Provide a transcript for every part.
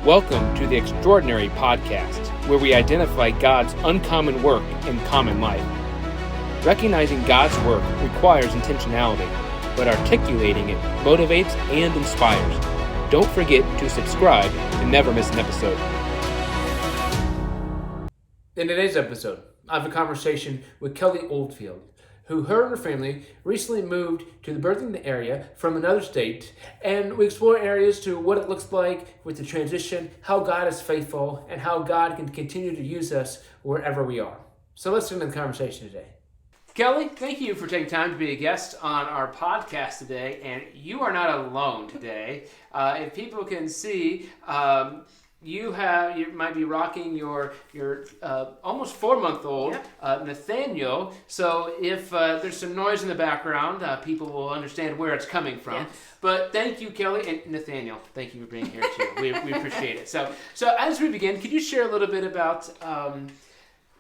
Welcome to the Extraordinary Podcast, where we identify God's uncommon work in common life. Recognizing God's work requires intentionality, but articulating it motivates and inspires. Don't forget to subscribe to never miss an episode. In today's episode, I have a conversation with Kelli Oldfield, who her and her family recently moved to the Burlington area from another state, and we explore areas to what it looks like with the transition, how God is faithful, and how God can continue to use us wherever we are. So let's get into the conversation today. Kelli, thank you for taking time to be a guest on our podcast today, and you are not alone today. If people can see, you might be rocking your almost 4-month-old Nathaniel. So if there's some noise in the background, people will understand where it's coming from. Yes. But thank you, Kelli, and Nathaniel. Thank you for being here too. we appreciate it. So as we begin, could you share a little bit about?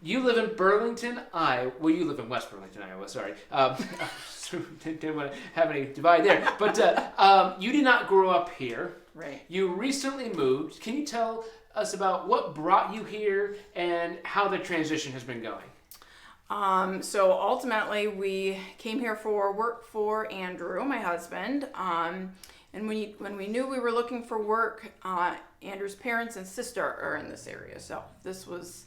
You live in Burlington, Iowa. Well, you live in West Burlington, Iowa. Sorry. Didn't want to have any divide there. But you did not grow up here. Right. You recently moved. Can you tell us about what brought you here and how the transition has been going? So ultimately, we came here for work for Andrew, my husband. And when we knew we were looking for work, Andrew's parents and sister are in this area. So it was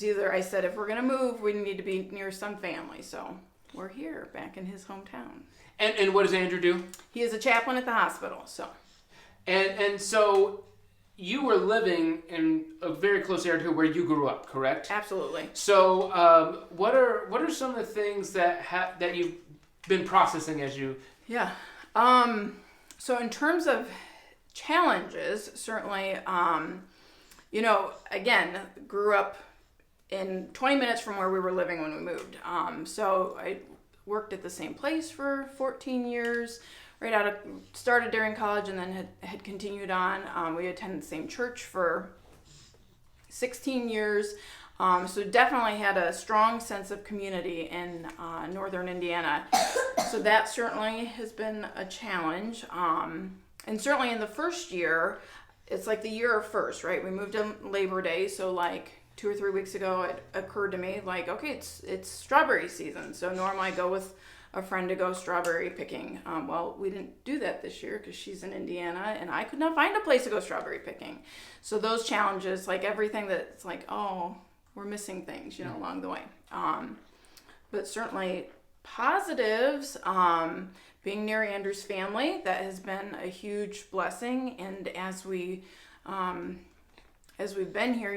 either, I said, if we're going to move, we need to be near some family. So we're here, back in his hometown. And what does Andrew do? He is a chaplain at the hospital. And so you were living in a very close area to where you grew up, correct? Absolutely. So what are some of the things that you've been processing as you... Yeah. So in terms of challenges, certainly, again, grew up in 20 minutes from where we were living when we moved. So I worked at the same place for 14 years, started during college and then had continued on. We attended the same church for 16 years. So definitely had a strong sense of community in northern Indiana. So that certainly has been a challenge. And certainly in the first year, it's like the year of first, right? We moved on Labor Day, so like 2 or 3 weeks ago, it occurred to me, like, okay, it's strawberry season. So normally I go with a friend to go strawberry picking. Well, we didn't do that this year because she's in Indiana, and I could not find a place to go strawberry picking. So those challenges, like everything that's like, oh, we're missing things, along the way. But certainly positives, being near Andrew's family, that has been a huge blessing. And as we've been here,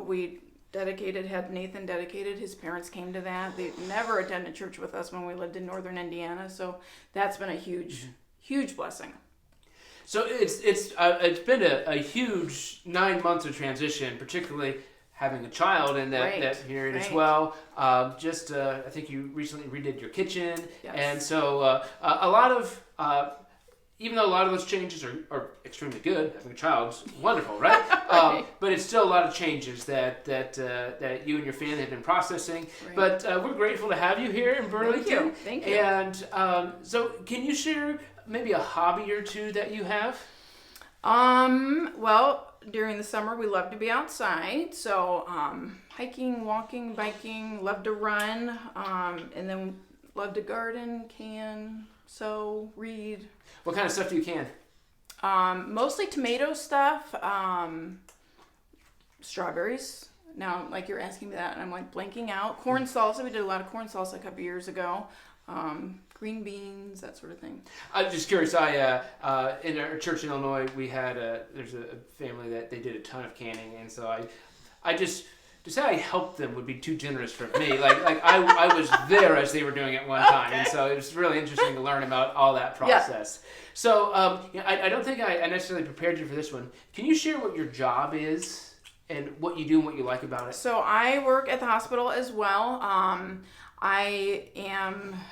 we had Nathan dedicated. His parents came to that. They never attended church with us when we lived in northern Indiana. So that's been a huge, huge blessing. So it's been a huge 9 months of transition, particularly having a child in that period as well. I think you recently redid your kitchen. Yes. And so a lot of... even though a lot of those changes are extremely good, having a child's wonderful, right? Right. But it's still a lot of changes that you and your family have been processing. Right. But we're grateful to have you here in Burlington. Thank you. And so can you share maybe a hobby or two that you have? Well, during the summer, we love to be outside. So hiking, walking, biking, love to run, and then love to garden, sew, read. What kind of stuff do you can? Mostly tomato stuff, strawberries. Now, like you're asking me that, and I'm like blanking out. Corn salsa. We did a lot of corn salsa a couple years ago. Green beans, that sort of thing. I'm just curious. In our church in Illinois, we had there's a family that they did a ton of canning, and so I just. To say I helped them would be too generous for me. I was there as they were doing it one time, and so it was really interesting to learn about all that process. Yeah. So I don't think I necessarily prepared you for this one. Can you share what your job is and what you do and what you like about it? So I work at the hospital as well. I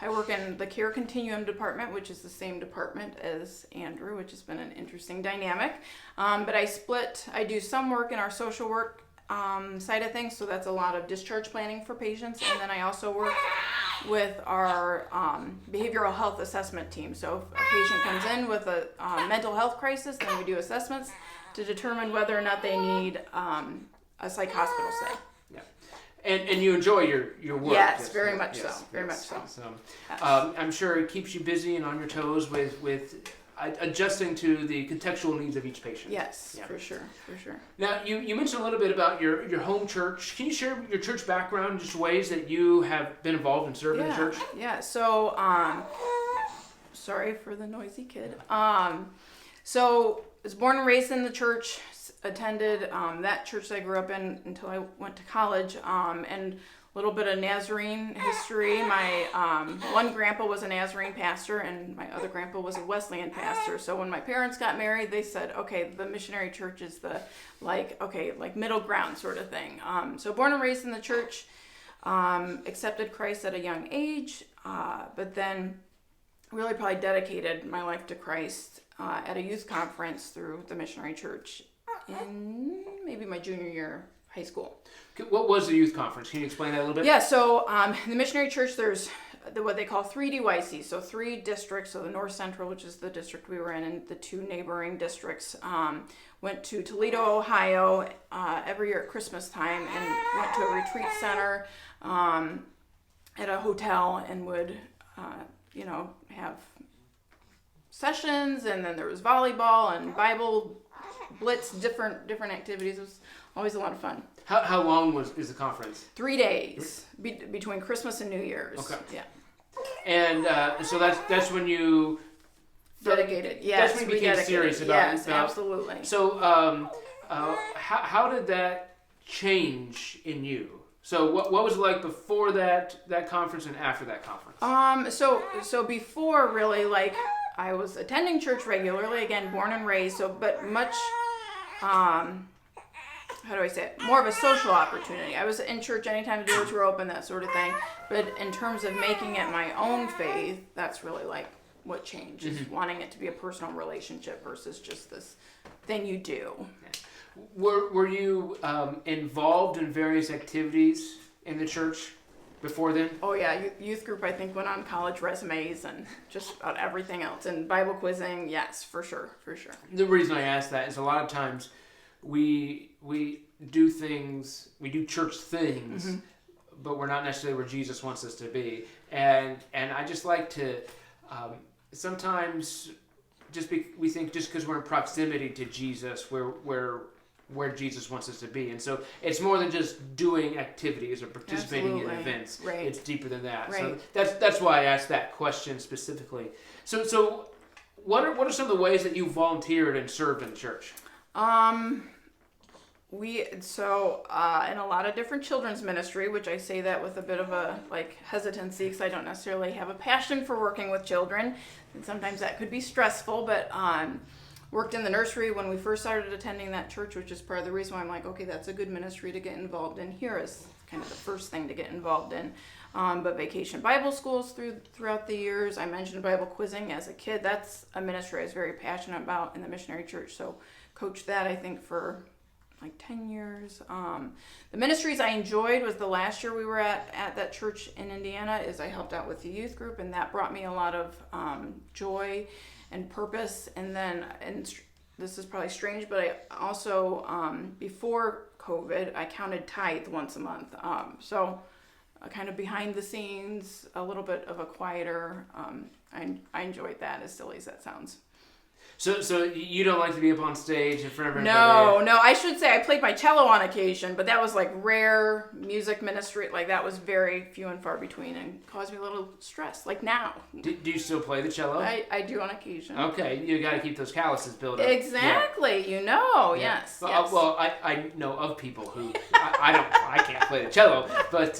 work in the care continuum department, which is the same department as Andrew, which has been an interesting dynamic. But I do some work in our social work side of things, so that's a lot of discharge planning for patients, and then I also work with our behavioral health assessment team. So if a patient comes in with a mental health crisis, then we do assessments to determine whether or not they need a psych hospital stay. Yeah. And you enjoy your work. Yes, very much so. Very much so. Yes. I'm sure it keeps you busy and on your toes with adjusting to the contextual needs of each patient. Yes, yeah. For sure. Now, you mentioned a little bit about your home church. Can you share your church background, just ways that you have been involved in serving the church? Yeah, so, sorry for the noisy kid. So, I was born and raised in the church, attended that church that I grew up in until I went to college, and a little bit of Nazarene history. My one grandpa was a Nazarene pastor, and my other grandpa was a Wesleyan pastor. So when my parents got married, they said, okay, the missionary church is the like middle ground sort of thing. So born and raised in the church, accepted Christ at a young age, but then really probably dedicated my life to Christ at a youth conference through the missionary church in maybe my junior year high school. What was the youth conference? Can you explain that a little bit? Yeah, so in the missionary church, there's what they call 3 DYCs, so 3 districts. So the North Central, which is the district we were in, and the 2 neighboring districts. Went to Toledo, Ohio every year at Christmas time, and went to a retreat center at a hotel, and would have sessions, and then there was volleyball and Bible blitz, different activities. It was always a lot of fun. How long is the conference? 3 days between Christmas and New Year's. Okay. Yeah. And so that's when you dedicated. Yes. That's when you became serious about it. Yes, absolutely. So how did that change in you? So what was it like before that conference and after that conference? So before, really, like, I was attending church regularly, again, born and raised, but much how do I say it? More of a social opportunity. I was in church anytime the doors were open, that sort of thing. But in terms of making it my own faith, that's really like what changed, is wanting it to be a personal relationship versus just this thing you do. Were you involved in various activities in the church before then? Oh yeah, youth group, I think, went on college resumes and just about everything else. And Bible quizzing, yes, for sure. The reason I ask that is a lot of times we do church things, but we're not necessarily where Jesus wants us to be. And I just like to sometimes we think just because we're in proximity to Jesus, where Jesus wants us to be. And so it's more than just doing activities or participating in events. Right. It's deeper than that. Right. So that's why I asked that question specifically. So what are some of the ways that you volunteered and served in the church? In a lot of different children's ministry, which I say that with a bit of a hesitancy, because I don't necessarily have a passion for working with children, and sometimes that could be stressful, but worked in the nursery when we first started attending that church, which is part of the reason why I'm like, okay, that's a good ministry to get involved in. Here is kind of the first thing to get involved in. But vacation Bible schools throughout the years. I mentioned Bible quizzing as a kid. That's a ministry I was very passionate about in the missionary church. So coached that, I think, for 10 years. The ministries I enjoyed was the last year we were at that church in Indiana, is I helped out with the youth group, and that brought me a lot of joy and purpose. And then, and this is probably strange, but I also, before COVID, I counted tithe once a month. So kind of behind the scenes, a little bit of a quieter, I enjoyed that, as silly as that sounds. So you don't like to be up on stage in front of everybody? No. I should say I played my cello on occasion, but that was rare music ministry. That was very few and far between, and caused me a little stress. Now. Do you still play the cello? I do on occasion. Okay, you got to keep those calluses built up. Exactly. Yeah. Yes. Well, I know of people who I can't play the cello, but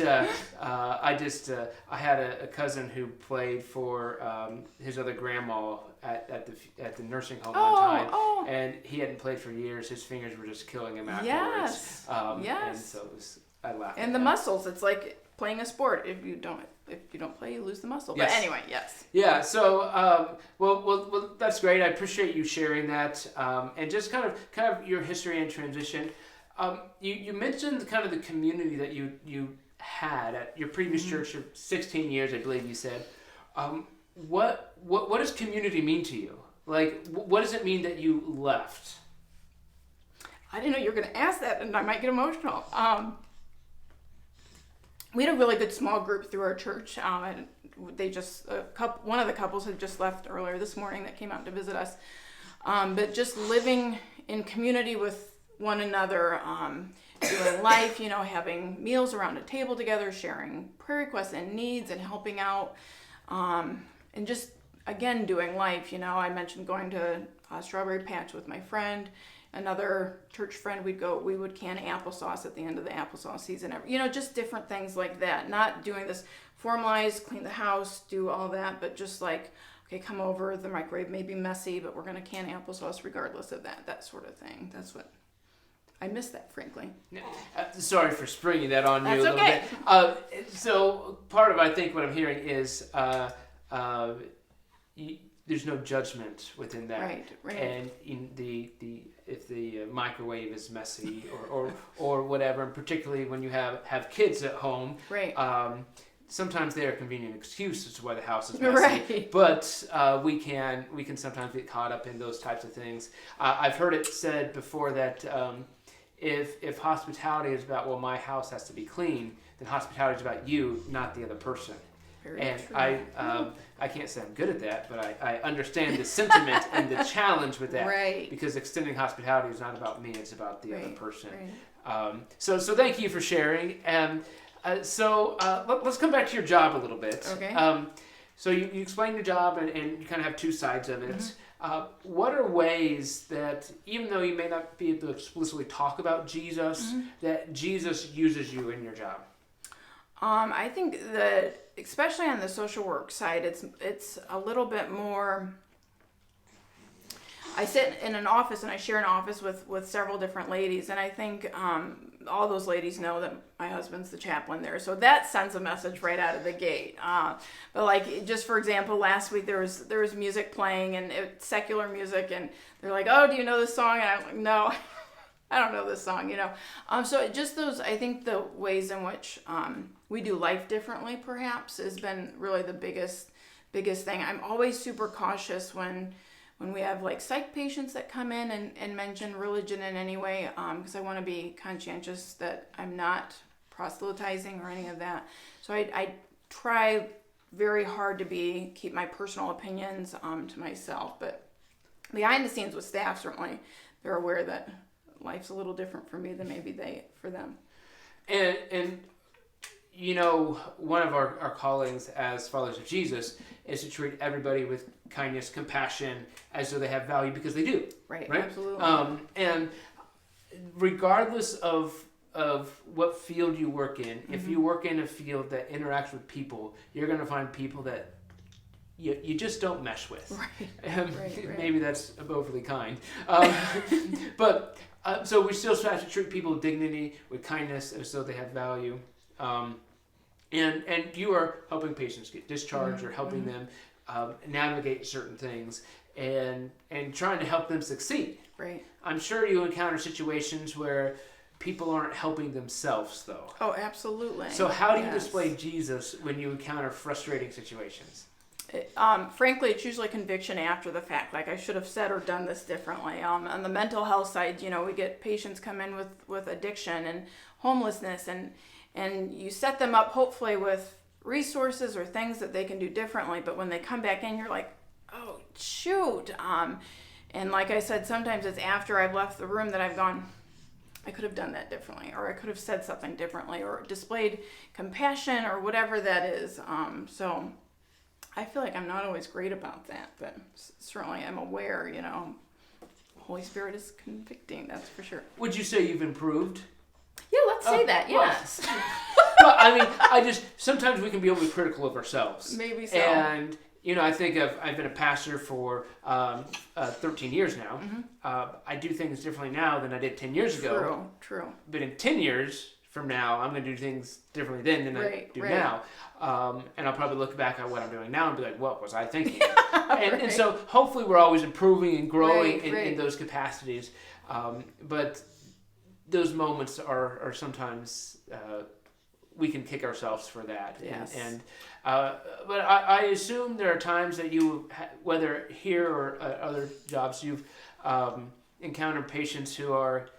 I had a cousin who played for his other grandma at the nursing home one time, and he hadn't played for years. His fingers were just killing him afterwards. Yes. And so I laughed. And the muscles, it's like playing a sport. If you don't play, you lose the muscle. Yes. But anyway, yes. Yeah. So well, that's great. I appreciate you sharing that, and just kind of your history and transition. You mentioned kind of the community that you had at your previous church for 16 years, I believe you said. What does community mean to you? Like, what does it mean that you left? I didn't know you were going to ask that, and I might get emotional. We had a really good small group through our church. And one of the couples had just left earlier this morning that came out to visit us. But just living in community with one another, doing life, having meals around a table together, sharing prayer requests and needs and helping out, and just, again, doing life. I mentioned going to a strawberry patch with my friend. Another church friend, we would can applesauce at the end of the applesauce season. Just different things like that. Not doing this formalized, clean the house, do all that, but just like, okay, come over, the microwave may be messy, but we're going to can applesauce regardless of that sort of thing. That's what, I miss that, frankly. Sorry for springing that on you a little okay. bit. So part of, I think, what I'm hearing is there's no judgment within that. Right. And in if the microwave is messy or whatever, and particularly when you have kids at home, right. Sometimes they're a convenient excuse as to why the house is messy. Right. But we can sometimes get caught up in those types of things. I've heard it said before that if hospitality is about, well, my house has to be clean, then hospitality is about you, not the other person. Very and true. I can't say I'm good at that, but I understand the sentiment and the challenge with that. Right. Because extending hospitality is not about me; it's about the other person. Right. So thank you for sharing. And let's come back to your job a little bit. Okay. So you explained your job, and you kind of have two sides of it. What are ways that, even though you may not be able to explicitly talk about Jesus, that Jesus uses you in your job? I think that, especially on the social work side, it's a little bit more. I sit in an office and I share an office with several different ladies, and I think all those ladies know that my husband's the chaplain there, so that sends a message right out of the gate. But like, just for example, last week there was music playing, and secular music, and they're like, "Oh, do you know this song?" And I'm like, "No, I don't know this song." So just those, I think the ways in which we do life differently, perhaps, has been really the biggest thing. I'm always super cautious when we have like psych patients that come in and mention religion in any way, because I want to be conscientious that I'm not proselytizing or any of that. So I try very hard to keep my personal opinions to myself. But behind the scenes with staff, certainly they're aware that life's a little different for me than maybe for them. And one of our callings as followers of Jesus is to treat everybody with kindness, compassion, as though they have value, because they do. Right? Absolutely. And regardless of what field you work in, if you work in a field that interacts with people, you're going to find people that you just don't mesh with. Right. Maybe that's overly kind. But so we still have to treat people with dignity, with kindness, as though they have value. And you are helping patients get discharged or helping them navigate certain things and trying to help them succeed. Right. I'm sure you encounter situations where people aren't helping themselves, though. Oh, absolutely. So how do you display Jesus when you encounter frustrating situations? Frankly, it's usually conviction after the fact. Like, I should have said or done this differently. On the mental health side, we get patients come in with addiction and homelessness, and you set them up hopefully with resources or things that they can do differently. But when they come back in, you're like, oh, shoot. And like I said, sometimes it's after I've left the room that I've gone, I could have done that differently, or I could have said something differently, or displayed compassion, or whatever that is. So I feel like I'm not always great about that, but certainly I'm aware, Holy Spirit is convicting, that's for sure. Would you say you've improved? Yeah, let's say that, yes. Well, I just, sometimes we can be overly critical of ourselves. Maybe so. And, I think I've been a pastor for 13 years now. I do things differently now than I did 10 years ago. True. But in 10 years from now, I'm going to do things differently then than I do now. And I'll probably look back at what I'm doing now and be like, what was I thinking? And so hopefully we're always improving and growing in those capacities. But those moments are sometimes we can kick ourselves for that. Yes. But I assume there are times that you, whether here or other jobs, you've encountered patients who are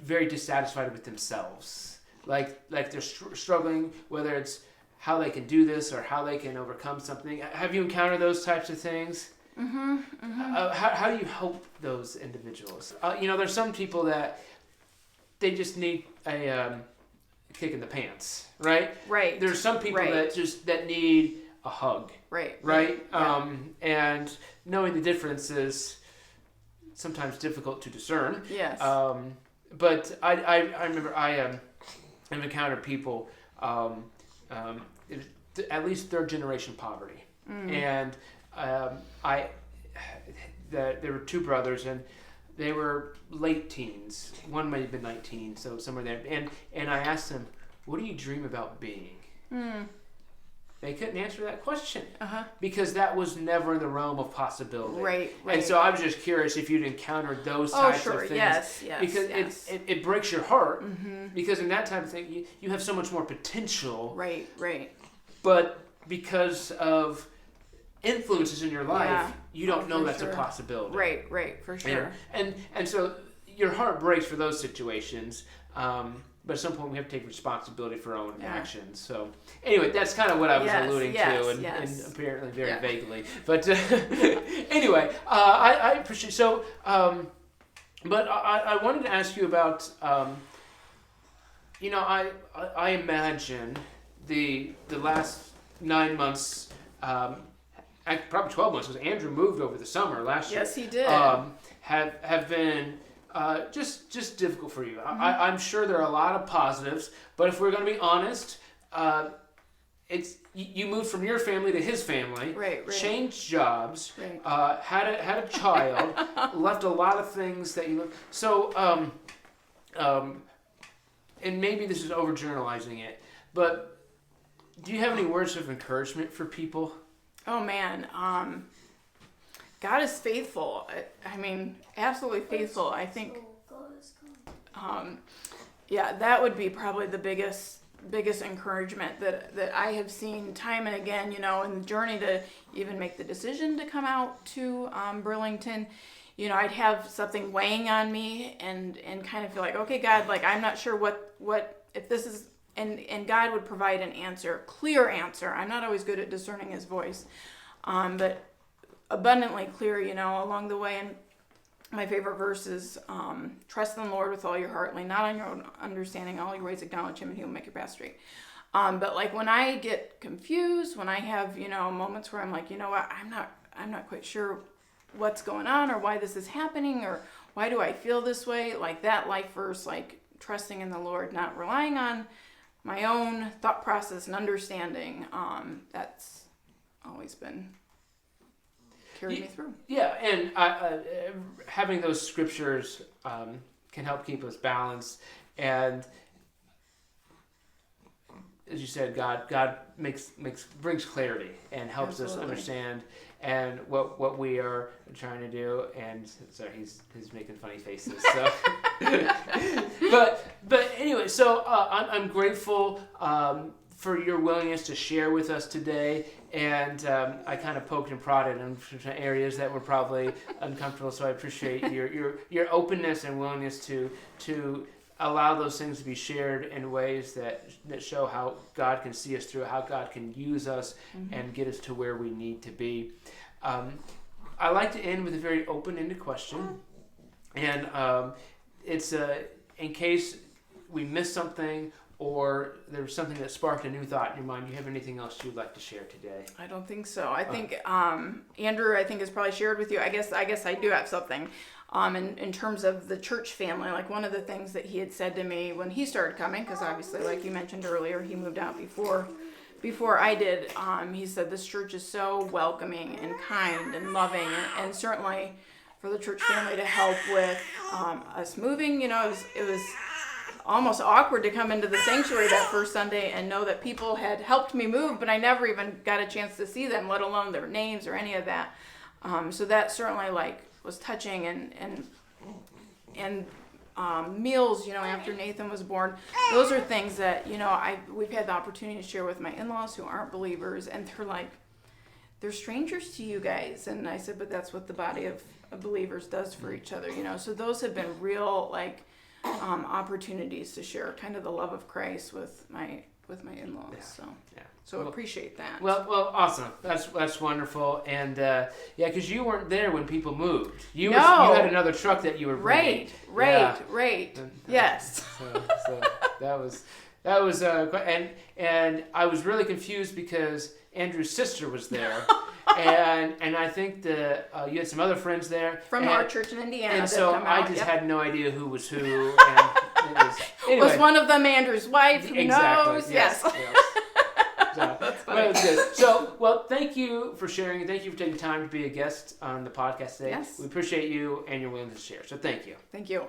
very dissatisfied with themselves, like they're struggling, whether it's how they can do this or how they can overcome something. Have you encountered those types of things? How do you help those individuals? There's some people that they just need a kick in the pants, right? Right. There's some people that need a hug. Right. Right. Yeah. And knowing the difference is sometimes difficult to discern. Yes. But I remember I've encountered people, at least third generation poverty, and there were two brothers, and they were late teens. One might have been 19, so somewhere there. And I asked them, "What do you dream about being?" They couldn't answer that question because that was never in the realm of possibility. Right. And so I was just curious if you'd encountered those types of things. Yes, because it breaks your heart because in that type of thing you have so much more potential. Right. But because of influences in your life, you don't know that's a possibility. Right, for sure. And so your heart breaks for those situations. But at some point we have to take responsibility for our own actions. So anyway, that's kind of what I was alluding to, and apparently very vaguely. But anyway, I appreciate. So, but I wanted to ask you about. I imagine the last 9 months, probably 12 months, because Andrew moved over the summer last year. Yes, he did. Have been. Just difficult for you. I'm sure there are a lot of positives, but if we're going to be honest, it's you moved from your family to his family, right. Changed jobs, had a child, left a lot of things that you. So, and maybe this is overgeneralizing it, but do you have any words of encouragement for people? Oh man. God is faithful. I mean, absolutely faithful. I think, that would be probably the biggest encouragement that I have seen time and again, in the journey to even make the decision to come out to Burlington. I'd have something weighing on me and kind of feel like, okay, God, like, I'm not sure what if this is, and God would provide an answer, clear answer. I'm not always good at discerning his voice, but abundantly clear, along the way. And my favorite verse is, trust in the Lord with all your heart, lean not on your own understanding, all your ways acknowledge him and he will make your path straight. But like when I get confused, when I have, moments where I'm like, what, I'm not quite sure what's going on or why this is happening or why do I feel this way, like that life verse, like trusting in the Lord, not relying on my own thought process and understanding, that's always been carried me through. Yeah, and having those scriptures can help keep us balanced. And as you said, God brings clarity and helps us understand and what we are trying to do. And sorry, he's making funny faces. So, but anyway, so I'm grateful for your willingness to share with us today. And I kind of poked and prodded in some areas that were probably uncomfortable. So I appreciate your openness and willingness to allow those things to be shared in ways that show how God can see us through, how God can use us and get us to where we need to be. I like to end with a very open-ended question. And it's in case we miss something or there's something that sparked a new thought in your mind, do you have anything else you'd like to share today? I don't think so. I think Andrew, has probably shared with you. I guess I do have something. In terms of the church family, like one of the things that he had said to me when he started coming, because obviously, like you mentioned earlier, he moved out before I did. He said this church is so welcoming and kind and loving, and certainly for the church family to help with us moving. It was almost awkward to come into the sanctuary that first Sunday and know that people had helped me move, but I never even got a chance to see them, let alone their names or any of that. So that certainly was touching and meals, after Nathan was born. Those are things that, we've had the opportunity to share with my in-laws who aren't believers, and they're like, they're strangers to you guys. And I said, but that's what the body of believers does for each other, So those have been real, opportunities to share kind of the love of Christ with my in-laws. So appreciate that. Well, awesome. That's wonderful. And because you weren't there when people moved. You No. you had another truck that you were bringing. Right. Yes. So that was and I was really confused because Andrew's sister was there. and I think you had some other friends there From our church in Indiana. And so I just had no idea who was who. And was one of them Andrew's wife? Who knows? Yes. That's funny. Well, good. So, thank you for sharing. Thank you for taking time to be a guest on the podcast today. Yes. We appreciate you and your willingness to share. So thank you. Thank you.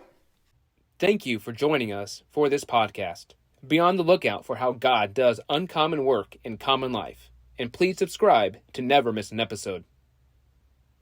Thank you for joining us for this podcast. Be on the lookout for how God does uncommon work in common life. And please subscribe to never miss an episode.